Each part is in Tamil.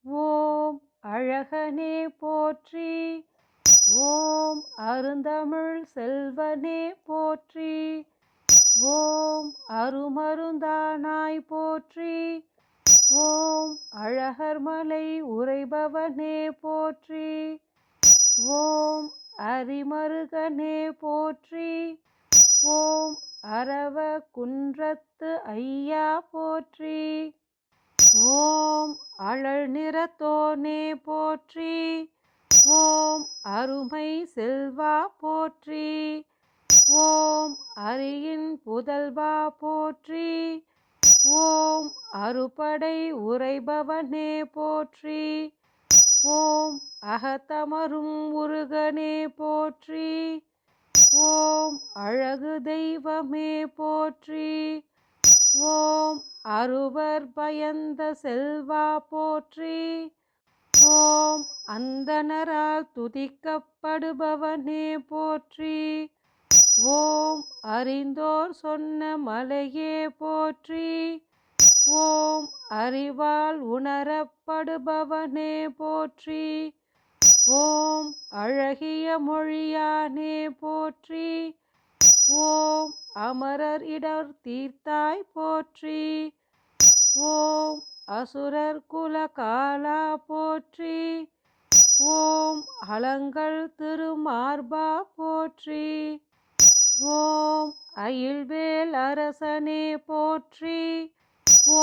ஓம் அழகனே போற்றி. ஓம் அருந்தமிழ் செல்வனே போற்றி. ஓம் அருமருந்தானாய் போற்றி. ஓம் அழகர்மலை உறைபவனே போற்றி. ஓம் அரிமருகனே போற்றி. ஓம் அரவ குன்றத்து ஐயா போற்றி. ஓம் அழல் நிறத்தோனே போற்றி. ஓம் அருமை செல்வா போற்றி. ஓம் அரியின் புதல்வா போற்றி. ஓம் அறுபடை உறைபவனே போற்றி. ஓம் அகத்தமரும் முருகனே போற்றி. ஓம் அழகு தெய்வமே போற்றி. ஓம் அருவர் பயந்த செல்வா போற்றி. ஓம் அந்தணரால் துதிக்கப்படுபவனே போற்றி. ஓம் அறிந்தோர் சொன்ன மலையே போற்றி. ஓம் அறிவால் உணரப்படுபவனே போற்றி. ஓம் அழகிய மொழியானே போற்றி. ஓம் அமரர் இடர் தீர்த்தாய் போற்றி. ஓம் அசுரர் குல காலா போற்றி. ஓம் அலங்கள் திருமார்பா போற்றி. ஓம் அயில்வேல் அரசனே போற்றி.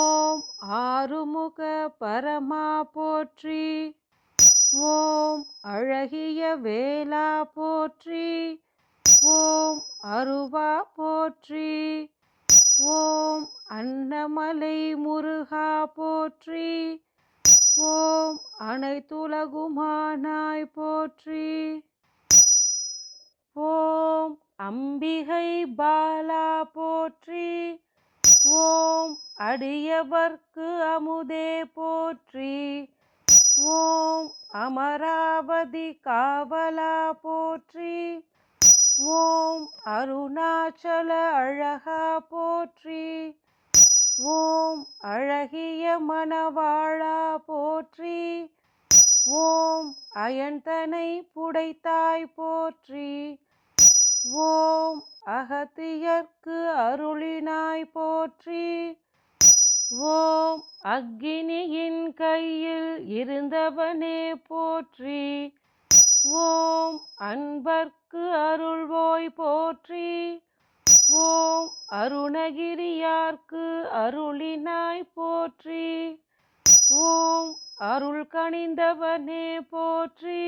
ஓம் ஆறுமுக பரமா போற்றி. ஓம் அழகிய வேலா போற்றி. ஓம் அருவா போற்றி. ஓம் அன்னமலை முருகா போற்றி. ஓம் அனைத்துலகுமானாய் போற்றி. ஓம் அம்பிகை பாலா போற்றி. ஓம் அடியவர்க்கு அமுதே போற்றி. ஓம் அமராவதி காவலா போற்றி. ஓம் அருணாச்சல அழகா போற்றி. ஓம் அழகிய மணவாளா போற்றி. ஓம் அயன்தனை புடைத்தாய் போற்றி. ஓம் அகத்தியர்க்கு அருளினாய் போற்றி. ஓம் அக்கினியின் கையில் இருந்தவனே போற்றி. ஓம் அன்பர்க்கு அருள்வோய் போற்றி. ஓம் அருணகிரியார்க்கு அருளினாய் போற்றி. ஓம் அருள் கனிந்தவனே போற்றி.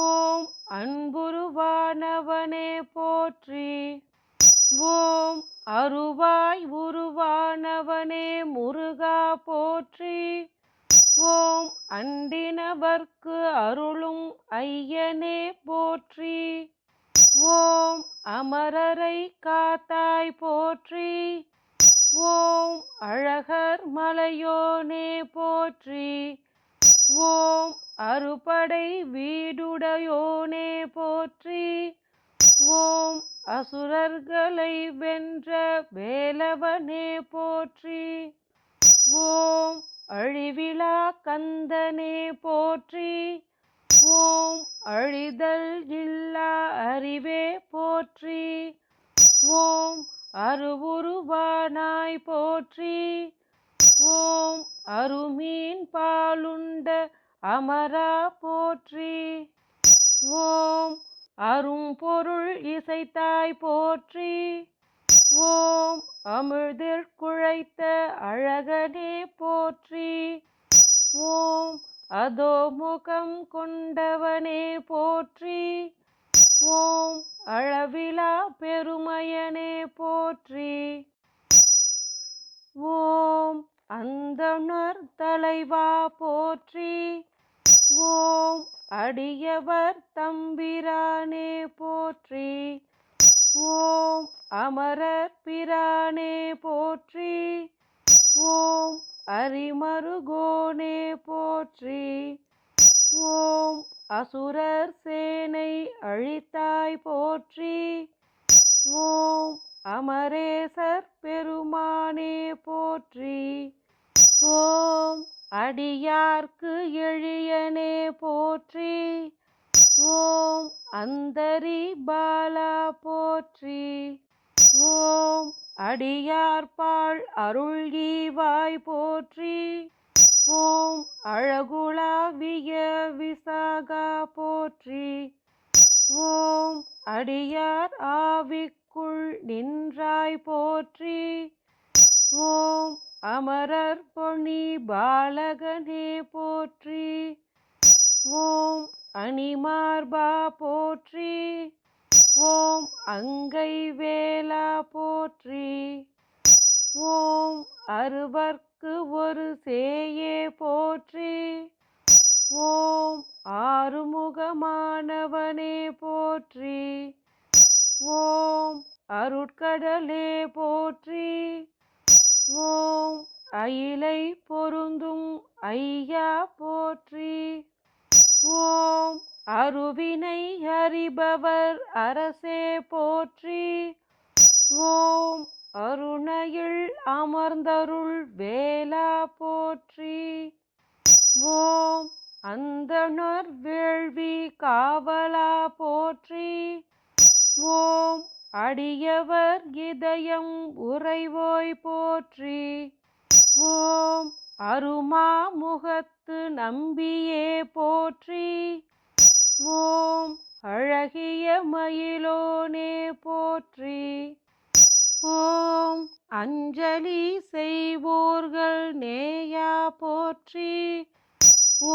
ஓம் அன்புருவானவனே போற்றி. ஓம் அருவாய் உருவானவனே முருகா போற்றி. ஓம் அண்டினவர்க்கு அருளும் ஐயனே போற்றி. ஓம் அமரரை காத்தாய் போற்றி. ஓம் அழகர் மலையோனே போற்றி. ஓம் அறுபடை வீடுடையோனே போற்றி. ஓம் அசுரர்களை வென்ற வேலவனே போற்றி. ஓம் அழிவிலா கந்தனே போற்றி. ஓம் அழிதல் இல்லா அறிவே போற்றி. ஓம் அருவுருவானாய் போற்றி. ஓம் அருமீன் பாலுண்ட அமரா போற்றி. ஓம் அரும்பொருள் இசைத்தாய் போற்றி. ஓம் அமிழ்தில் குழைத்த அழகனே போற்றி. ஓம் அதோ முகம் கொண்டவனே போற்றி. ஓம் அளவிலா பெருமையனே போற்றி. ஓம் அந்தணர் தலைவா போற்றி. ஓம் அடியவர் தம்பிரானே போற்றி. ஓம் அமரர் பிரானே போற்றி. ஓம் அரிமருகோனே போற்றி. ஓம் அசுரர் சேனை அழித்தாய் போற்றி. ஓம் அமரேசர் பெருமானே போற்றி. ஓம் அடியார்க்கு எழியனே போற்றி. ஓம் அந்தரி பாலா போற்றி. ஓம் அடியார்பால் அருள்ஈவாய் போற்றி. ஓம் அழகுலாவிய விசாகா போற்றி. ஓம் அடியார் ஆவிக்குள் நின்றாய் போற்றி. ஓம் அமரர் பொன்னி பாலகனே போற்றி. ஓம் அணிமார்பா போற்றி. ஓம் அங்கை வேலா போற்றி. ஓம் அறுவர்க்கு ஒரு சேயே போற்றி. ஓம் ஆறுமுகமானவனே போற்றி. ஓம் அருட்கடலே போற்றி. ஓம் அயிலை பொருந்தும் ஐயா போற்றி. ஓம் அருவினை அறிபவர் அரசே போற்றி. ஓம் அருணையில் அமர்ந்தருள் வேலா போற்றி. ஓம் அந்தணர் வேள்வி காவலா போற்றி. ஓம் அடியவர் இதயம் உறைவோய் போற்றி. ஓம் அருமாமுகத்து நம்பியே போற்றி. ஓம் அழகிய மயிலோனே போற்றி. ஓம் அஞ்சலி செய்வோர்கள் நேயா போற்றி.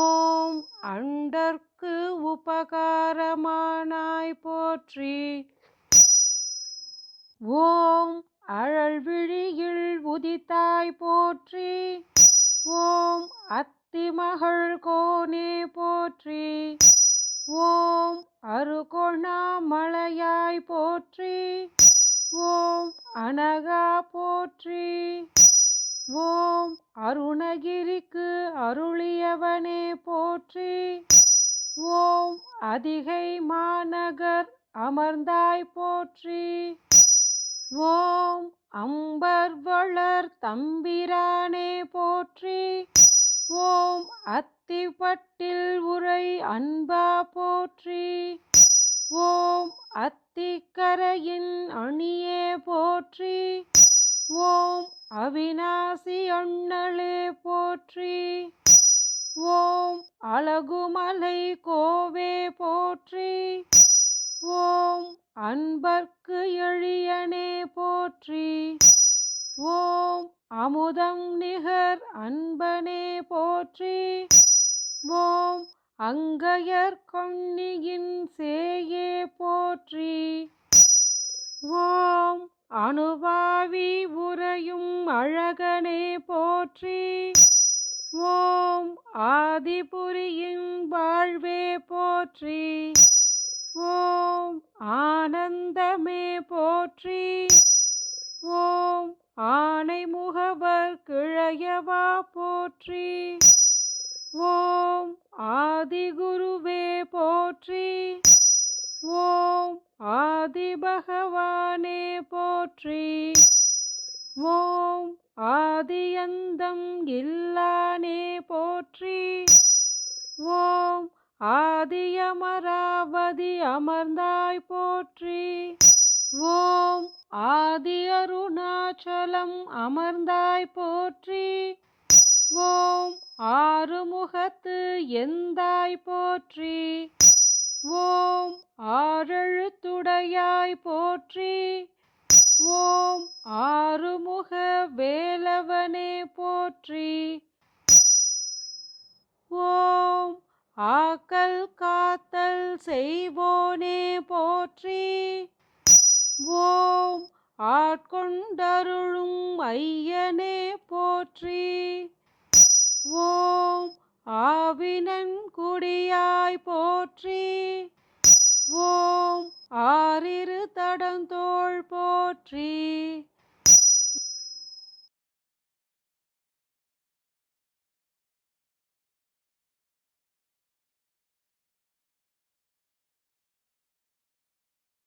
ஓம் அண்டர்க்கு உபகாரமானாய் போற்றி. ஓம் அழல்விழியில் உதித்தாய் போற்றி. ஓம் அத்திமகள் கோனே போற்றி. ஓம் அருகொணாமலையாய் போற்றி. ஓம் அனகா போற்றி. ஓம் அருணகிரிக்கு அருளியவனே போற்றி. ஓம் அதிகை மாநகர் அமர்ந்தாய் போற்றி. ஓம் அம்பர் வளர் தம்பிரானே போற்றி. ஓம் அத்திப்பட்டில் உரை அன்பா போற்றி. ஓம் அத்திக்கரையின் அணியே போற்றி. ஓம் அவிநாசி அண்ணலே போற்றி. ஓம் அழகுமலை கோவே போற்றி. ஓம் அன்பர்க்கு எழியனே போற்றி. ஓம் அமுதம் நிகர் அன்பனே போற்றி. ஓம் அங்கையர் கொன்னியின் சேயே போற்றி. ஓம் அணுவாவி உறையும் அழகனே போற்றி. ஓம் ஆதிபுரியின் வாழ்வே போற்றி. ஓம் ஆனந்தமே போற்றி. ஓம் ஆனை முகவர் கிழையவா போற்றி. ஓம் ஆதிகுருவே போற்றி. ஓம் ஆதிபகவானே போற்றி. ஓம் ஆதியந்தம் இல்லானே போற்றி. ஓம் ஆதியமராவதி அமர்ந்தாய் போற்றி. ஓம் ஆதி அருணாச்சலம் அமர்ந்தாய் போற்றி. ஓம் ஆறுமுகத்து எந்தாய் போற்றி. ஓம் ஆறெழுத்துடையாய் போற்றி. ஓம் ஆறுமுக வேலவனே போற்றி. ஓம் ஆக்கல் காத்தல் செய்வோனே போற்றி. ஓம் ஆட்கொண்டருளும் ஐயனே போற்றி. ஓம் ஆவினன் குடியாய் போற்றி.